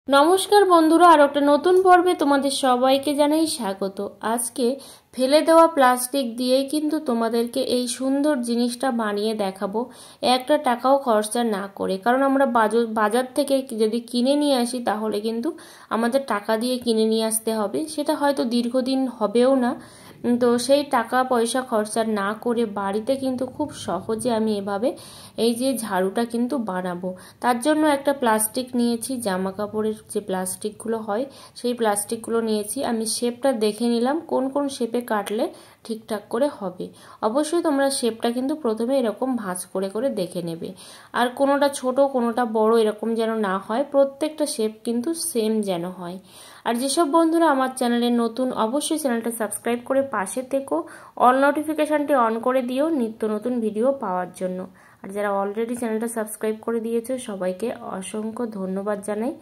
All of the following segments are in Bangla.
নমস্কার বন্ধুরা, আর একটা নতুন পর্বে তোমাদের সবাইকে জানাই স্বাগত। আজকে ফেলে দেওয়া প্লাস্টিক দিয়েই কিন্তু তোমাদেরকে এই সুন্দর জিনিসটা বানিয়ে দেখাবো, একটা টাকাও খরচা না করে। কারণ আমরা বাজার থেকে যদি কিনে নিয়ে আসি তাহলে কিন্তু আমাদের টাকা দিয়ে কিনে নিয়ে আসতে হবে, সেটা হয়তো দীর্ঘদিন হবেও না। তো সেই টাকা পয়সা খরচা না করে বাড়িতে কিন্তু খুব সহজে আমি এভাবে এই যে ঝাড়ুটা কিন্তু বানাবো। তার জন্য একটা প্লাস্টিক নিয়েছি, জামা কাপড়ের যে প্লাস্টিকগুলো হয় সেই প্লাস্টিকগুলো নিয়েছি। আমি শেপটা দেখে নিলাম কোন কোন শেপে কাটলে ঠিকঠাক করে হবে। অবশ্যই তোমরা শেপটা কিন্তু প্রথমে এরকম ভাঁজ করে করে দেখে নেবে, আর কোনোটা ছোট কোনোটা বড় এরকম যেন না হয়, প্রত্যেকটা শেপ কিন্তু সেম যেন হয়। আর যেসব বন্ধুরা আমার চ্যানেলে নতুন, অবশ্যই চ্যানেলটা সাবস্ক্রাইব করে পাশে থেকো, অল নোটিফিকেশানটি অন করে দিও নিত্য নতুন ভিডিও পাওয়ার জন্য। আর যারা অলরেডি চ্যানেলটা সাবস্ক্রাইব করে দিয়েছে সবাইকে অসংখ্য ধন্যবাদ জানাই।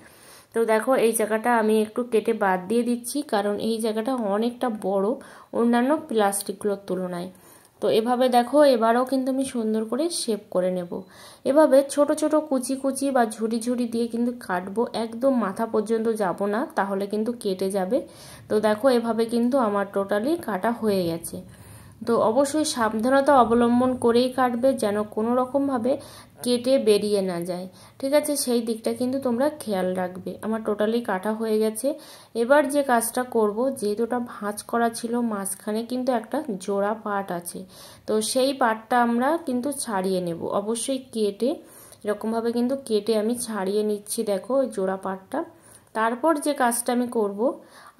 তো দেখো এই জায়গাটা আমি একটু কেটে বাদ দিয়ে দিচ্ছি, কারণ এই জায়গাটা অনেকটা বড় অন্যান্য প্লাস্টিকগুলোর তুলনায়। তো এভাবে দেখো এবারও কিন্তু আমি সুন্দর করে শেপ করে নেব। এভাবে ছোট ছোট কুচি কুচি বা ঝুড়ি ঝুড়ি দিয়ে কিন্তু কাটবো, একদম মাথা পর্যন্ত যাব না, তাহলে কিন্তু কেটে যাবে। তো দেখো এভাবে কিন্তু আমার টোটালি কাটা হয়ে গেছে। তো অবশ্যই সাবধানতা অবলম্বন করেই কাটবে, যেন কোনো রকমভাবে কেটে বেরিয়ে না যায়, ঠিক আছে? সেই দিকটা কিন্তু তোমরা খেয়াল রাখবে। আমার টোটালি কাটা হয়ে গেছে। এবার যে কাজটা করব, যেহেতু ওটা ভাঁজ করা ছিল, মাঝখানে কিন্তু একটা জোড়া পার্ট আছে, তো সেই পার্টটা আমরা কিন্তু ছাড়িয়ে নেব। অবশ্যই কেটে এরকমভাবে কিন্তু কেটে আমি ছাড়িয়ে নিচ্ছি, দেখো ওই জোড়া পার্টটা। তারপর যে কাজটা আমি করব,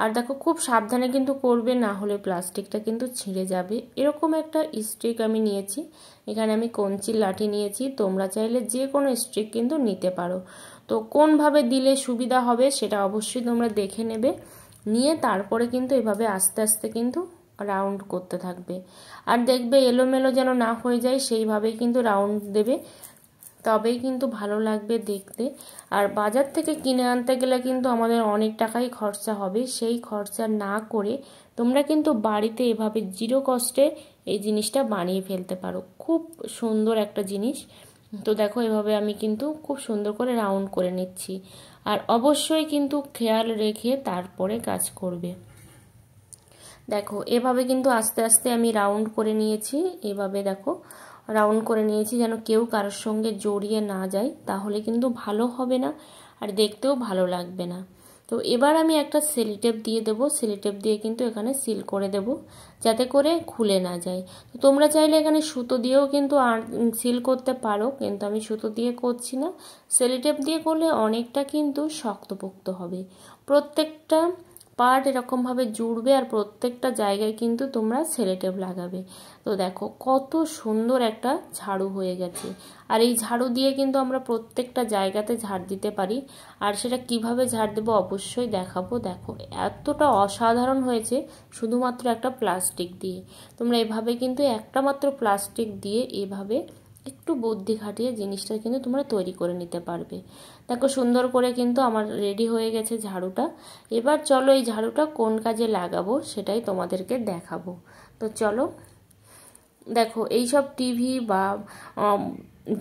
আর দেখো খুব সাবধানে কিন্তু করবে, না হলে প্লাস্টিকটা কিন্তু ছিঁড়ে যাবে। এরকম একটা স্টিক আমি নিয়েছি, এখানে আমি কঞ্চির লাঠি নিয়েছি, তোমরা চাইলে যে কোনো স্টিক কিন্তু নিতে পারো। তো কোনভাবে দিলে সুবিধা হবে সেটা অবশ্যই তোমরা দেখে নেবে, নিয়ে তারপরে কিন্তু এভাবে আস্তে আস্তে কিন্তু রাউন্ড করতে থাকবে। আর দেখবে এলোমেলো যেন না হয়ে যায়, সেইভাবেই কিন্তু রাউন্ড দেবে, তবেই কিন্তু ভালো লাগবে দেখতে। আর বাজার থেকে কিনে আনতে গেলে কিন্তু আমাদের অনেক টাকাই খরচা হবে, সেই খরচা না করে তোমরা কিন্তু বাড়িতে এভাবে জিরো কস্টে এই জিনিসটা বানিয়ে ফেলতে পারো। খুব সুন্দর একটা জিনিস। তো দেখো এভাবে আমি কিন্তু খুব সুন্দর করে রাউন্ড করে নিচ্ছি, আর অবশ্যই কিন্তু খেয়াল রেখে তারপরে কাজ করবে। দেখো এভাবে কিন্তু আস্তে আস্তে আমি রাউন্ড করে নিয়েছি, এভাবে দেখো রাউন্ড করে নিয়েছি, যেন কেউ কারোর সঙ্গে জড়িয়ে না যায়, তাহলে কিন্তু ভালো হবে না আর দেখতেও ভালো লাগবে না। তো এবার আমি একটা সেলিটেপ দিয়ে দেবো, সেলিটেপ দিয়ে কিন্তু এখানে সিল করে দেব, যাতে করে খুলে না যায়। তো তোমরা চাইলে এখানে সুতো দিয়েও কিন্তু সিল করতে পারো, কিন্তু আমি সুতো দিয়ে করছি না, সেলিটেপ দিয়ে করলে অনেকটা কিন্তু শক্তপোক্ত হবে। প্রত্যেকটা পার্ট এরকমভাবে জুড়বে, আর প্রত্যেকটা জায়গায় কিন্তু তোমরা সেলোটেপ লাগাবে। তো দেখো কত সুন্দর একটা ঝাড়ু হয়ে গেছে। আর এই ঝাড়ু দিয়ে কিন্তু আমরা প্রত্যেকটা জায়গাতে ঝাড় দিতে পারি, আর সেটা কিভাবে ঝাড় দেবো অবশ্যই দেখাবো। দেখো এতটা অসাধারণ হয়েছে শুধুমাত্র একটা প্লাস্টিক দিয়ে। তোমরা এভাবে কিন্তু একটা মাত্র প্লাস্টিক দিয়ে এভাবে একটু বুদ্ধি খাটিয়ে জিনিসটা কিন্তু তোমরা তৈরি করে নিতে পারবে। দেখো সুন্দর করে কিন্তু আমার রেডি হয়ে গেছে ঝাড়ুটা। এবার চলো এই ঝাড়ুটা কোন কাজে লাগাবো সেটাই তোমাদেরকে দেখাবো। তো চলো দেখো এইসব টিভি বা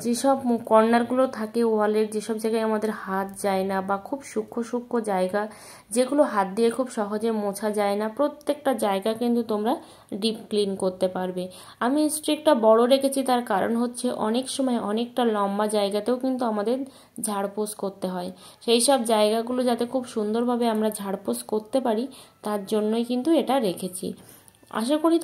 যেসব কর্নারগুলো থাকে ওয়ালের, যেসব জায়গায় আমাদের হাত যায় না, বা খুব সূক্ষ্ম সূক্ষ্ম জায়গা যেগুলো হাত দিয়ে খুব সহজে মোছা যায় না, প্রত্যেকটা জায়গা কিন্তু তোমরা ডিপ ক্লিন করতে পারবে। আমি স্ট্রিকটা বড় রেখেছি, তার কারণ হচ্ছে অনেক সময় অনেকটা লম্বা জায়গাতেও কিন্তু আমাদের ঝাড়পোছ করতে হয়। সেই সব জায়গাগুলো যাতে খুব সুন্দরভাবে আমরা ঝাড়পোছ করতে পারি, তার জন্যই কিন্তু এটা রেখেছি। আশা করি